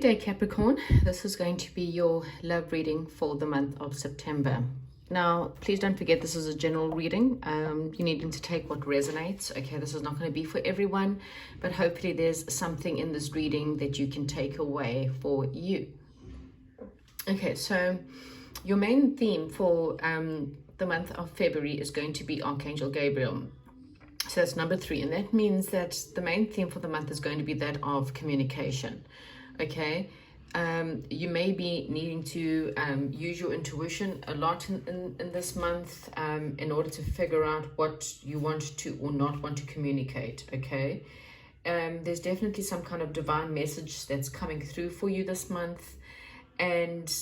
day, Capricorn. This is going to be your love reading for the month of September. Now, please don't forget this is a general reading. You need to take what resonates. Okay, this is not going to be for everyone, but hopefully there's something in this reading that you can take away for you. Okay, so your main theme for the month of February is going to be Archangel Gabriel. So that's number 3, and that means that the main theme for the month is going to be that of communication. Okay, you may be needing to use your intuition a lot in this month in order to figure out what you want to or not want to communicate. Okay, there's definitely some kind of divine message that's coming through for you this month, and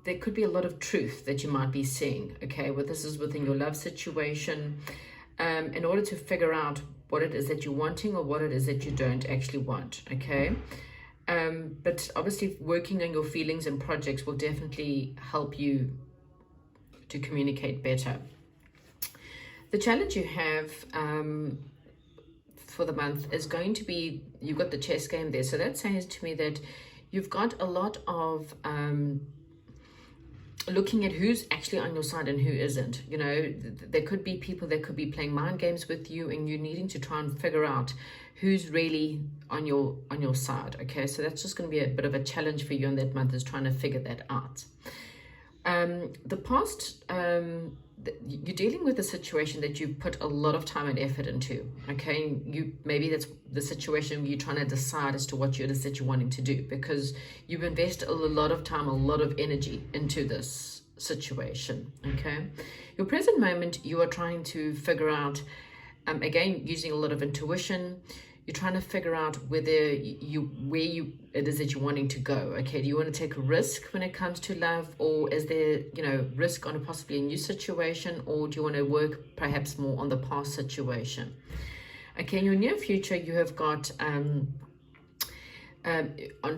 there could be a lot of truth that you might be seeing. Okay, well, this is within your love situation, in order to figure out what it is that you're wanting or what it is that you don't actually want. Okay, but obviously working on your feelings and projects will definitely help you to communicate better. The challenge you have for the month is going to be, you've got the chess game there, so that says to me that you've got a lot of looking at who's actually on your side and who isn't. You know, there could be people that could be playing mind games with you, and you're needing to try and figure out who's really on your side. Okay, so that's just going to be a bit of a challenge for you in that month, is trying to figure that out. The past, you're dealing with a situation that you put a lot of time and effort into. Okay, maybe that's the situation where you're trying to decide as to what it is that you're wanting to do, because you've invested a lot of time, a lot of energy into this situation. Okay, your present moment, you are trying to figure out, again, using a lot of intuition. You're trying to figure out whether it is that you're wanting to go. Okay, do you want to take a risk when it comes to love, or is there, risk on possibly a new situation, or do you want to work perhaps more on the past situation? Okay, in your near future, you have got on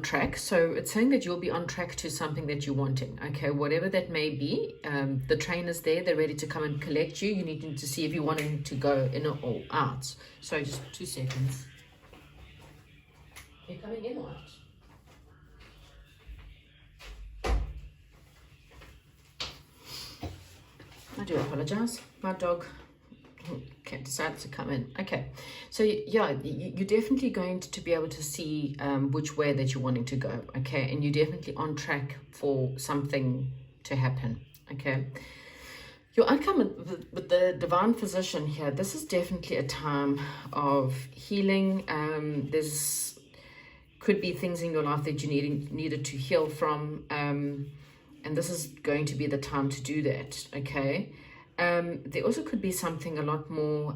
track. So it's saying that you'll be on track to something that you're wanting. Okay, whatever that may be. The train is there, they're ready to come and collect you. You need to see if you're wanting to go in or out. So just 2 seconds. You're coming in or out? I do apologize. My dog decided to come in. Okay, so yeah, you're definitely going to be able to see which way that you're wanting to go. Okay, and you're definitely on track for something to happen. Okay, your outcome with the divine physician here, this is definitely a time of healing. There's could be things in your life that you needed to heal from, and this is going to be the time to do that. Okay, there also could be something a lot more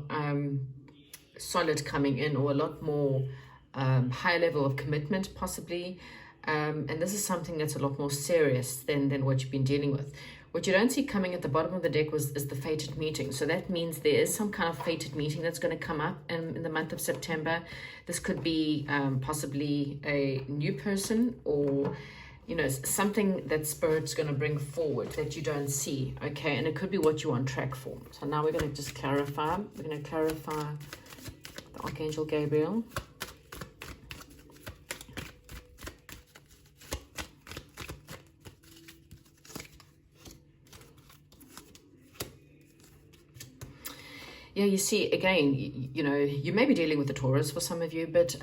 solid coming in, or a lot more high level of commitment possibly, and this is something that's a lot more serious than what you've been dealing with. What you don't see coming at the bottom of the deck is the fated meeting. So that means there is some kind of fated meeting that's going to come up in the month of September. This could be possibly a new person, or something that Spirit's going to bring forward that you don't see. Okay, and it could be what you're on track for. So now we're going to just clarify. We're going to clarify the Archangel Gabriel. Yeah, you see, again, you may be dealing with a Taurus for some of you, but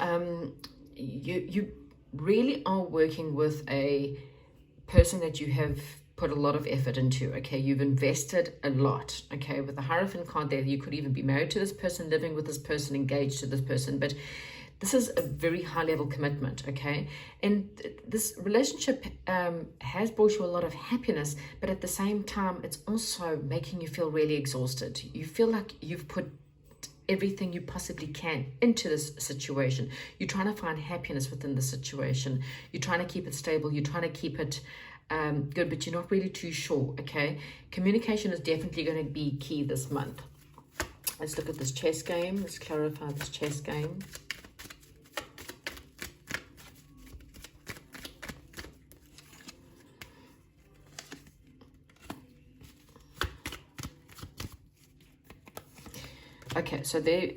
you really are working with a person that you have put a lot of effort into. Okay, you've invested a lot. Okay, with the Hierophant card there, you could even be married to this person, living with this person, engaged to this person, but this is a very high level commitment. Okay, and this relationship has brought you a lot of happiness, but at the same time, it's also making you feel really exhausted. You feel like you've put everything you possibly can into this situation. You're trying to find happiness within the situation. You're trying to keep it stable. You're trying to keep it good, but you're not really too sure. Okay, communication is definitely going to be key this month. Let's look at this chess game. Let's clarify this chess game. Okay, so there,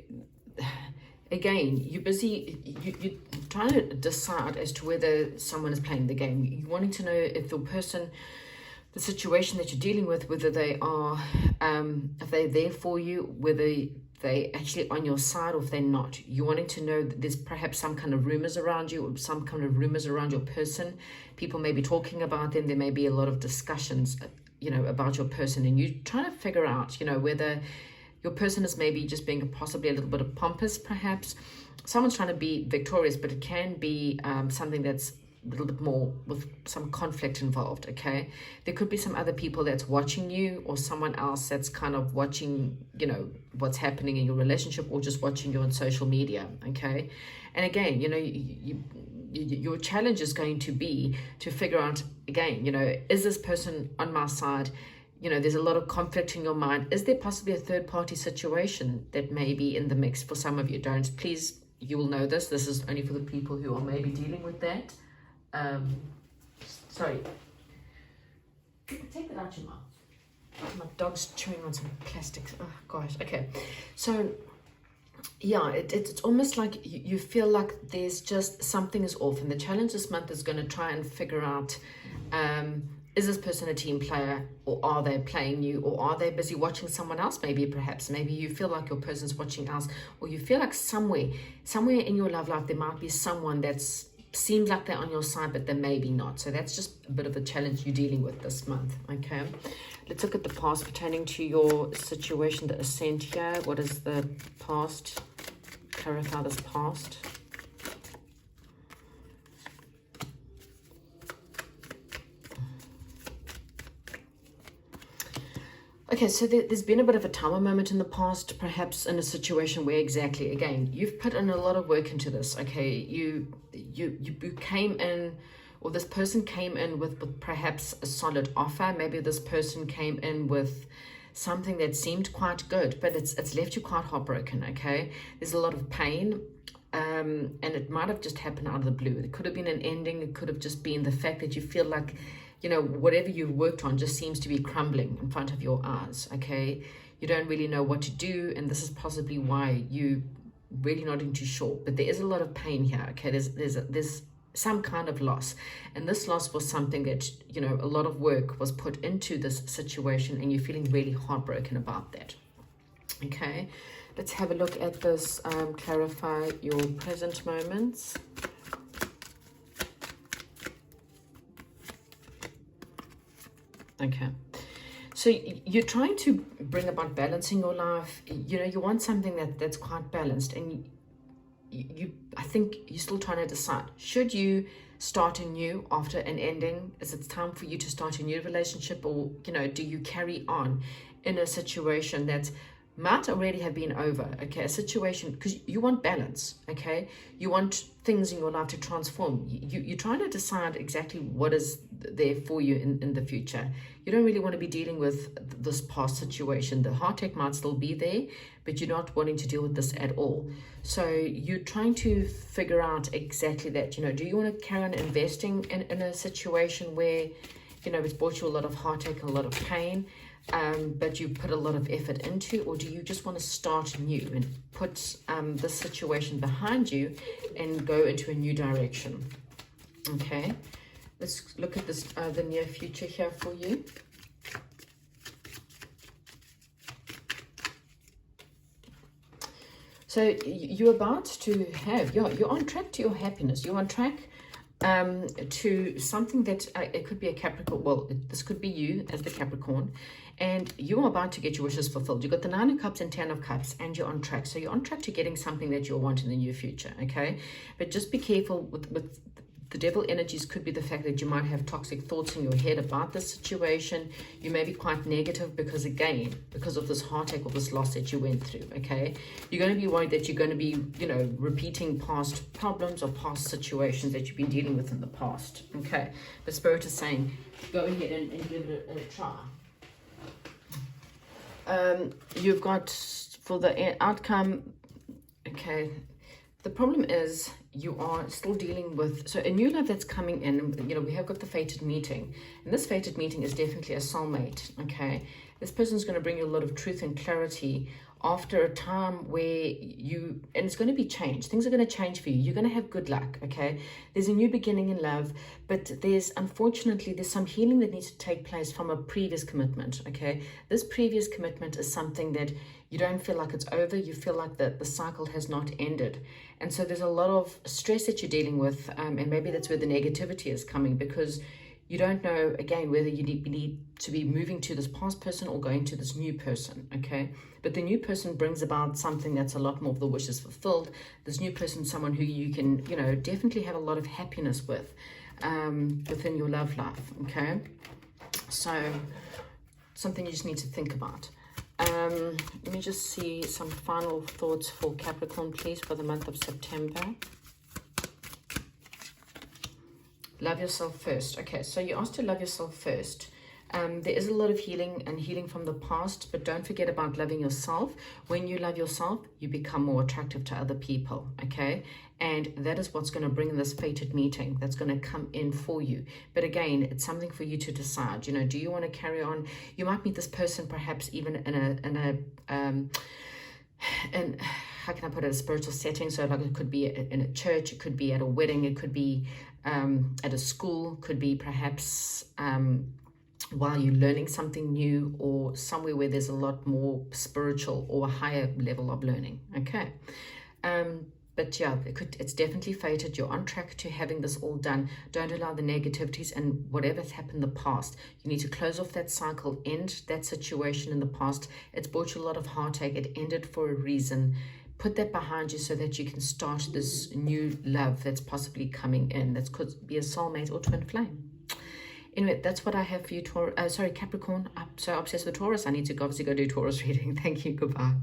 again, you're busy, you're trying to decide as to whether someone is playing the game. You're wanting to know if the person, the situation that you're dealing with, whether they are, if they're there for you, whether they actually on your side or if they're not. You're wanting to know that there's perhaps some kind of rumors around you, or some kind of rumors around your person. People may be talking about them. There may be a lot of discussions, about your person, and you're trying to figure out, whether your person is maybe just being possibly a little bit of pompous, perhaps. Someone's trying to be victorious, but it can be something that's a little bit more with some conflict involved, okay? There could be some other people that's watching you, or someone else that's kind of watching, what's happening in your relationship, or just watching you on social media, okay? And again, your challenge is going to be to figure out, again, is this person on my side? There's a lot of conflict in your mind. Is there possibly a third-party situation that may be in the mix? For some of you, don't. Please, you will know this. This is only for the people who are maybe dealing with that. Sorry. Take that out your mouth. My dog's chewing on some plastic. Oh, gosh. Okay. So, yeah, it's almost like you feel like there's just something is off. And the challenge this month is going to try and figure out, is this person a team player, or are they playing you, or are they busy watching someone else? Maybe you feel like your person's watching else, or you feel like somewhere in your love life there might be someone that's seems like they're on your side, but they maybe not. So that's just a bit of a challenge you're dealing with this month. Okay, let's look at the past pertaining to your situation, the Ascent here. What is the past? Clarify this past. Okay, so there's been a bit of a tower moment in the past, perhaps in a situation where exactly, again, you've put in a lot of work into this, okay? You came in, or this person came in with perhaps a solid offer. Maybe this person came in with something that seemed quite good, but it's left you quite heartbroken, okay? There's a lot of pain, and it might have just happened out of the blue. It could have been an ending. It could have just been the fact that you feel like, whatever you've worked on just seems to be crumbling in front of your eyes, okay? You don't really know what to do, and this is possibly why you really not too sure. But there is a lot of pain here, okay? There's some kind of loss, and this loss was something that, a lot of work was put into this situation, and you're feeling really heartbroken about that, okay? Let's have a look at this. Clarify your present moments. Okay, so you're trying to bring about balance in your life. You want something that's quite balanced, and I think you're still trying to decide, should you start anew after an ending? Is it time for you to start a new relationship, or do you carry on in a situation that might already have been over, okay? A situation, because you want balance, okay? You want things in your life to transform. You're trying to decide exactly what is there for you in the future. You don't really want to be dealing with this past situation. The heartache might still be there, but you're not wanting to deal with this at all. So you're trying to figure out exactly that, do you want to carry on investing in a situation where, it's brought you a lot of heartache and a lot of pain, but you put a lot of effort into, or do you just want to start new and put this situation behind you and go into a new direction? Okay, let's look at this the near future here for you. So you're about to have, you're on track to your happiness. You're on track to something that it could be a Capricorn. Well, this could be you as the Capricorn, and you're about to get your wishes fulfilled. You've got the 9 of Cups and 10 of Cups, and you're on track. So you're on track to getting something that you'll want in the near future, okay? But just be careful with the devil energies. Could be the fact that you might have toxic thoughts in your head about this situation. You may be quite negative because of this heartache or this loss that you went through, okay? You're going to be worried that you're going to be, repeating past problems or past situations that you've been dealing with in the past, okay? But Spirit is saying, go ahead and give it a try. You've got, for the outcome, okay, the problem is you are still dealing with, so a new love that's coming in. We have got the fated meeting, and this fated meeting is definitely a soulmate, okay? This person's going to bring you a lot of truth and clarity after a time where and it's going to be changed. Things are going to change for you. You're going to have good luck, okay? There's a new beginning in love, but unfortunately, there's some healing that needs to take place from a previous commitment, okay? This previous commitment is something that you don't feel like it's over. You feel like the cycle has not ended. And so there's a lot of stress that you're dealing with, and maybe that's where the negativity is coming, because you don't know, again, whether you need to be moving to this past person or going to this new person, okay? But the new person brings about something that's a lot more of the wishes fulfilled. This new person, someone who you can, definitely have a lot of happiness with within your love life, okay? So something you just need to think about. Let me just see some final thoughts for Capricorn, please, for the month of September. Love yourself first. Okay, so you're asked to love yourself first. There is a lot of healing from the past, but don't forget about loving yourself. When you love yourself, you become more attractive to other people, okay? And that is what's going to bring this fated meeting that's going to come in for you. But again, it's something for you to decide. Do you want to carry on? You might meet this person perhaps even in how can I put it, a spiritual setting. So like it could be in a church, it could be at a wedding, it could be at a school, could be perhaps while you're learning something new, or somewhere where there's a lot more spiritual or a higher level of learning, okay? But yeah, it's definitely fated. You're on track to having this all done. Don't allow the negativities and whatever's happened in the past. You need to close off that cycle, end that situation in the past. It's brought you a lot of heartache. It ended for a reason. Put that behind you so that you can start this new love that's possibly coming in. That could be a soulmate or twin flame. Anyway, that's what I have for you, Capricorn. I'm so obsessed with Taurus. I need to obviously go do Taurus reading. Thank you. Goodbye.